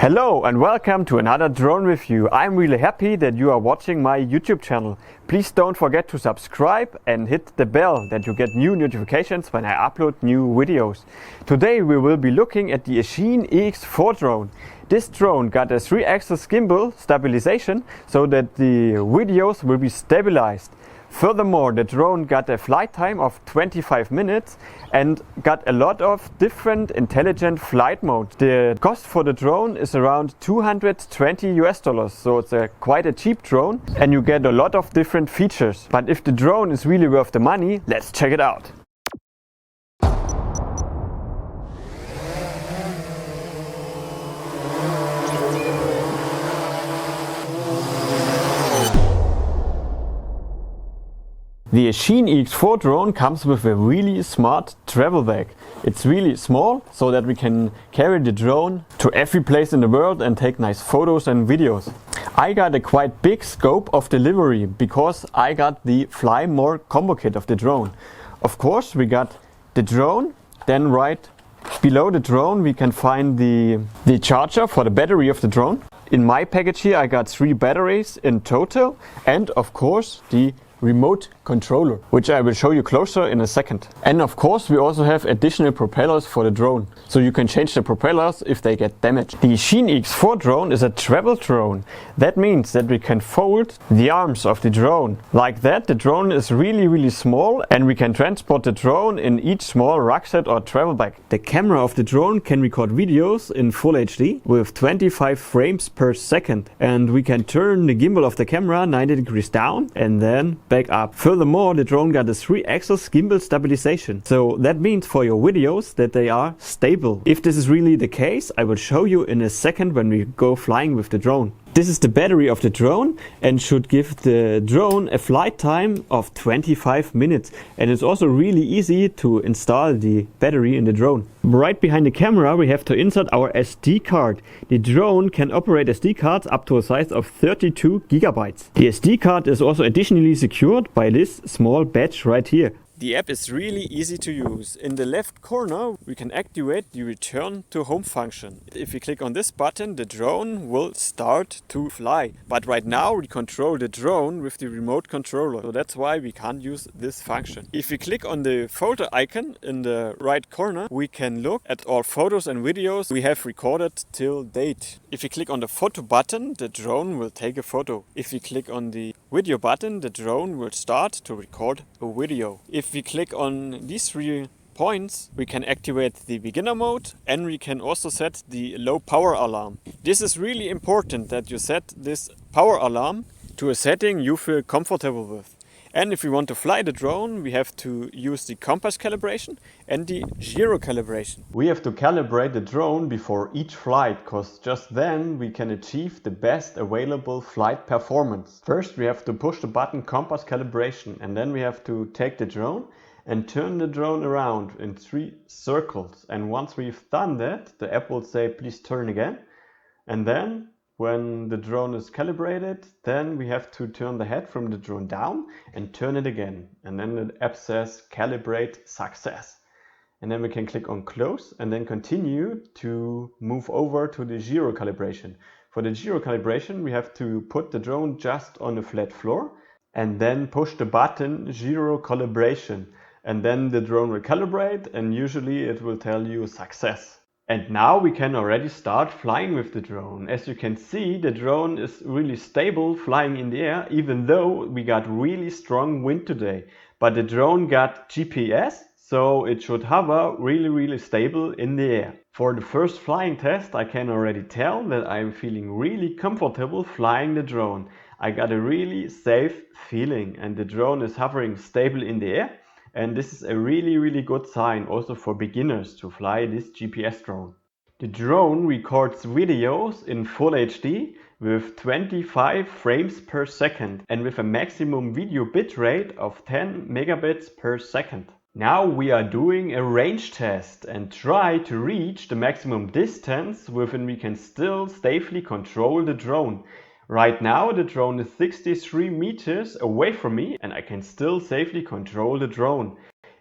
Hello and welcome to another drone review. I'm really happy that you are watching my YouTube channel. Please don't forget to subscribe and hit the bell that you get new notifications when I upload new videos. Today we will be looking at the Eachine EX4 drone. This drone got a 3-axis gimbal stabilization so that the videos will be stabilized. Furthermore, the drone got a flight time of 25 minutes and got a lot of different intelligent flight modes. The cost for the drone is around $220 so it's quite a cheap drone and you get a lot of different features. But if the drone is really worth the money, let's check it out. The Eachine EX4 drone comes with a really smart travel bag. It's really small so that we can carry the drone to every place in the world and take nice photos and videos. I got a quite big scope of delivery because I got the Fly More combo kit of the drone. Of course we got the drone, then right below the drone we can find the charger for the battery of the drone. In my package here I got 3 batteries in total and of course the remote controller, which I will show you closer in a second. And of course we also have additional propellers for the drone, so you can change the propellers if they get damaged. The Eachine EX4 drone is a travel drone. That means that we can fold the arms of the drone. Like that, the drone is really small and we can transport the drone in each small rucksack or travel bag. The camera of the drone can record videos in Full HD with 25 frames per second, and we can turn the gimbal of the camera 90 degrees down and then back up. Furthermore, the drone got a 3-axis gimbal stabilization. So that means for your videos that they are stable. If this is really the case, I will show you in a second when we go flying with the drone. This is the battery of the drone and should give the drone a flight time of 25 minutes. And it's also really easy to install the battery in the drone. Right behind the camera we have to insert our SD card. The drone can operate SD cards up to a size of 32 gigabytes. The SD card is also additionally secured by this small badge right here. The app is really easy to use. In the left corner we can activate the return to home function. If we click on this button, the drone will start to fly. But right now we control the drone with the remote controller, so that's why we can't use this function. If we click on the photo icon in the right corner, we can look at all photos and videos we have recorded till date. If we click on the photo button, the drone will take a photo. If we click on the video button, the drone will start to record a video. If we click on these 3 points, we can activate the beginner mode and we can also set the low power alarm. This is really important that you set this power alarm to a setting you feel comfortable with. And if we want to fly the drone, we have to use the compass calibration and the gyro calibration. We have to calibrate the drone before each flight, because just then we can achieve the best available flight performance. First we have to push the button compass calibration, and then we have to take the drone and turn the drone around in 3 circles. And once we've done that, the app will say please turn again. And then when the drone is calibrated, then we have to turn the head from the drone down and turn it again. And then the app says calibrate success. And then we can click on close and then continue to move over to the gyro calibration. For the gyro calibration, we have to put the drone just on a flat floor and then push the button gyro calibration. And then the drone will calibrate and usually it will tell you success. And now we can already start flying with the drone. As you can see, the drone is really stable flying in the air, even though we got really strong wind today. But the drone got GPS, so it should hover really stable in the air. For the first flying test, I can already tell that I'm feeling really comfortable flying the drone. I got a really safe feeling and the drone is hovering stable in the air. And this is a really good sign also for beginners to fly this GPS drone. The drone records videos in Full HD with 25 frames per second and with a maximum video bitrate of 10 megabits per second. Now we are doing a range test and try to reach the maximum distance within we can still safely control the drone. Right now the drone is 63 meters away from me and I can still safely control the drone.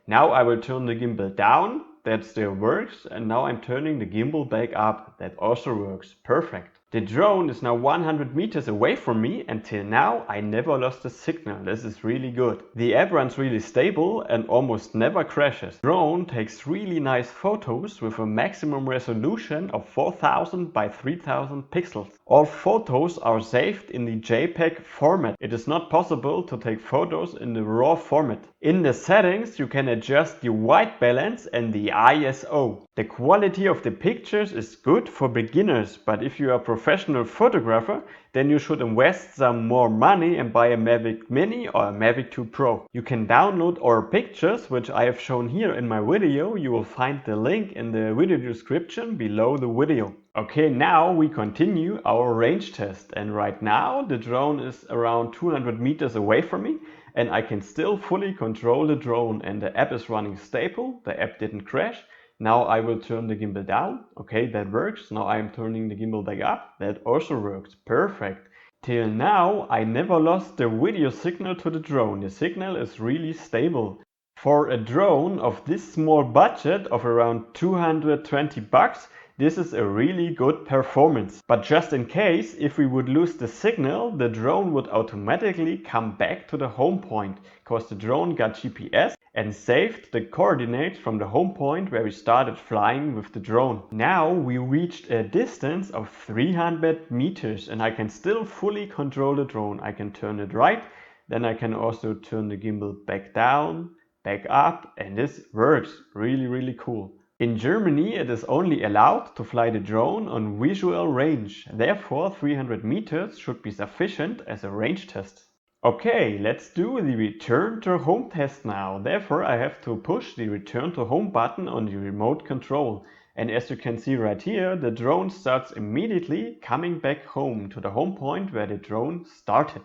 Now I will turn the gimbal down that still works, and now I'm turning the gimbal back up. That also works perfect. The drone is now 100 meters away from me, and till now I never lost a signal. This is really good. The app runs really stable and almost never crashes. The drone takes really nice photos with a maximum resolution of 4000 by 3000 pixels. All photos are saved in the JPEG format. It is not possible to take photos in the RAW format. In the settings you can adjust the white balance and the ISO. The quality of the pictures is good for beginners, but if you are a professional photographer, then you should invest some more money and buy a Mavic Mini or a Mavic 2 Pro. You can download our pictures, which I have shown here in my video. You will find the link in the video description below the video. Okay, now we continue our range test, and right now the drone is around 200 meters away from me, and I can still fully control the drone, and the app is running stable. The app didn't crash. Now I will turn the gimbal down. Okay, that works. Now I am turning the gimbal back up. That also works. Perfect. Till now I never lost the video signal to the drone. The signal is really stable. For a drone of this small budget of around 220 bucks, this is a really good performance. But just in case, if we would lose the signal, the drone would automatically come back to the home point, because the drone got GPS and saved the coordinates from the home point where we started flying with the drone. Now we reached a distance of 300 meters and I can still fully control the drone. I can turn it right, then I can also turn the gimbal back down, back up, and this works really cool. In Germany it is only allowed to fly the drone on visual range. Therefore 300 meters should be sufficient as a range test. Okay, let's do the return to home test now. Therefore I have to push the return to home button on the remote control. And as you can see right here, the drone starts immediately coming back home to the home point where the drone started.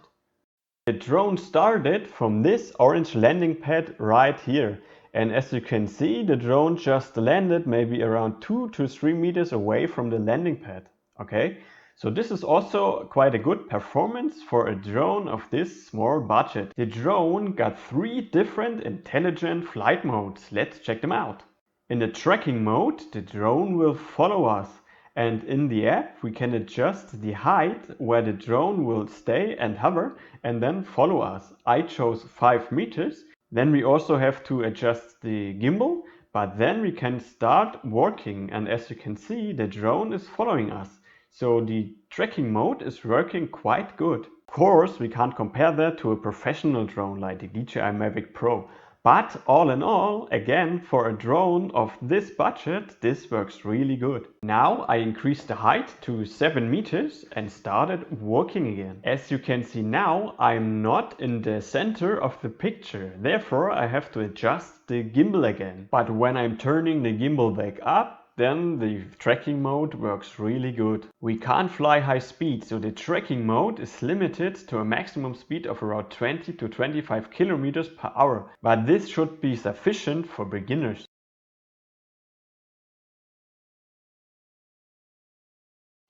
The drone started from this orange landing pad right here. And as you can see, the drone just landed maybe around 2 to 3 meters away from the landing pad. Okay, so this is also quite a good performance for a drone of this small budget. The drone got 3 different intelligent flight modes. Let's check them out. In the tracking mode, the drone will follow us. And in the app, we can adjust the height where the drone will stay and hover and then follow us. I chose 5 meters. Then we also have to adjust the gimbal, but then we can start working, and as you can see, the drone is following us. So the tracking mode is working quite good. Of course, we can't compare that to a professional drone like the DJI Mavic Pro. But all in all, again, for a drone of this budget, this works really good. Now I increased the height to 7 meters and started working again. As you can see now, I'm not in the center of the picture. Therefore, I have to adjust the gimbal again. But when I'm turning the gimbal back up, then the tracking mode works really good. We can't fly high speed, so the tracking mode is limited to a maximum speed of around 20 to 25 kilometers per hour. But this should be sufficient for beginners.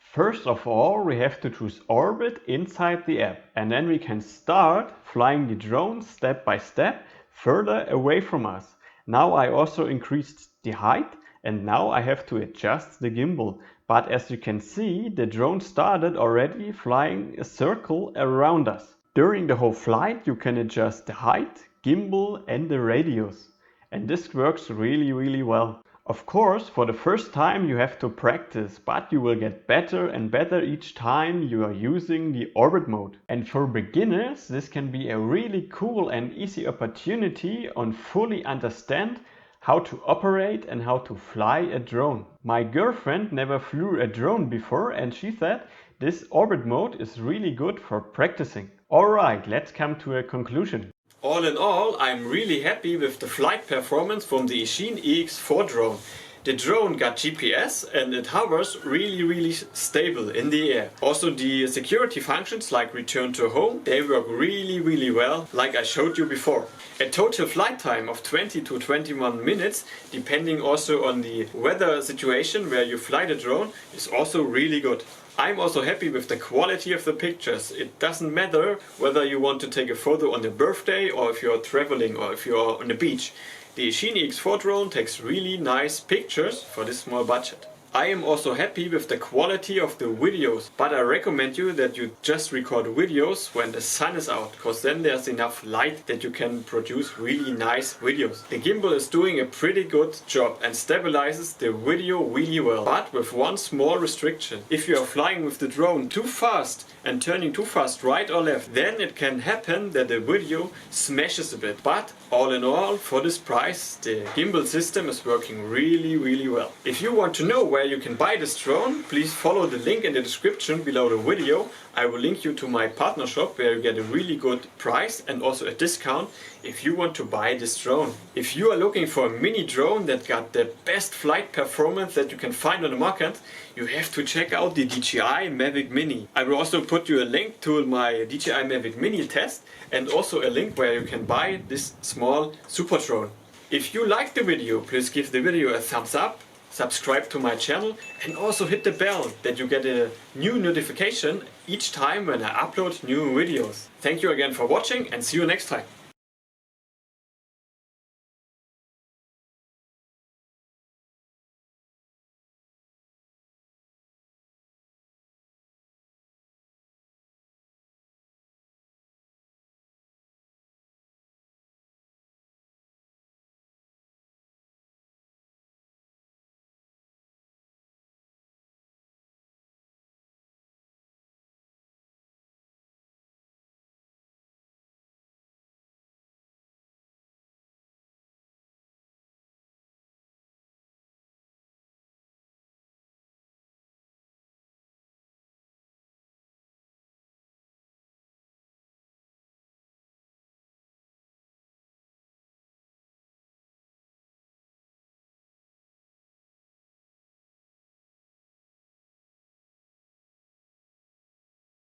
First of all, we have to choose orbit inside the app, and then we can start flying the drone step by step further away from us. Now I also increased the height, and now I have to adjust the gimbal. But as you can see, the drone started already flying a circle around us. During the whole flight you can adjust the height, gimbal and the radius. And this works really well. Of course, for the first time you have to practice, but you will get better and better each time you are using the orbit mode. And for beginners, this can be a really cool and easy opportunity on fully understand how to operate and how to fly a drone. My girlfriend never flew a drone before and she said this orbit mode is really good for practicing. Alright, let's come to a conclusion. All in all, I'm really happy with the flight performance from the Eachine EX4 drone. The drone got GPS and it hovers really stable in the air. Also the security functions like return to home, they work really well, like I showed you before. A total flight time of 20 to 21 minutes, depending also on the weather situation where you fly the drone, is also really good. I'm also happy with the quality of the pictures. It doesn't matter whether you want to take a photo on your birthday or if you're traveling or if you're on the beach. The Eachine EX4 drone takes really nice pictures for this small budget. I am also happy with the quality of the videos, but I recommend you that you just record videos when the sun is out, because then there's enough light that you can produce really nice videos. The gimbal is doing a pretty good job and stabilizes the video really well, but with one small restriction. If you are flying with the drone too fast and turning too fast right or left, then it can happen that the video smashes a bit. But all in all, for this price, the gimbal system is working really well. If you want to know where you can buy this drone, please follow the link in the description below the video. I will link you to my partner shop where you get a really good price and also a discount if you want to buy this drone. If you are looking for a mini drone that got the best flight performance that you can find on the market, you have to check out the DJI Mavic Mini. I will also put you a link to my DJI Mavic Mini test and also a link where you can buy this small super drone. If you liked the video, please give the video a thumbs up, subscribe to my channel and also hit the bell that you get a new notification each time when I upload new videos. Thank you again for watching and see you next time.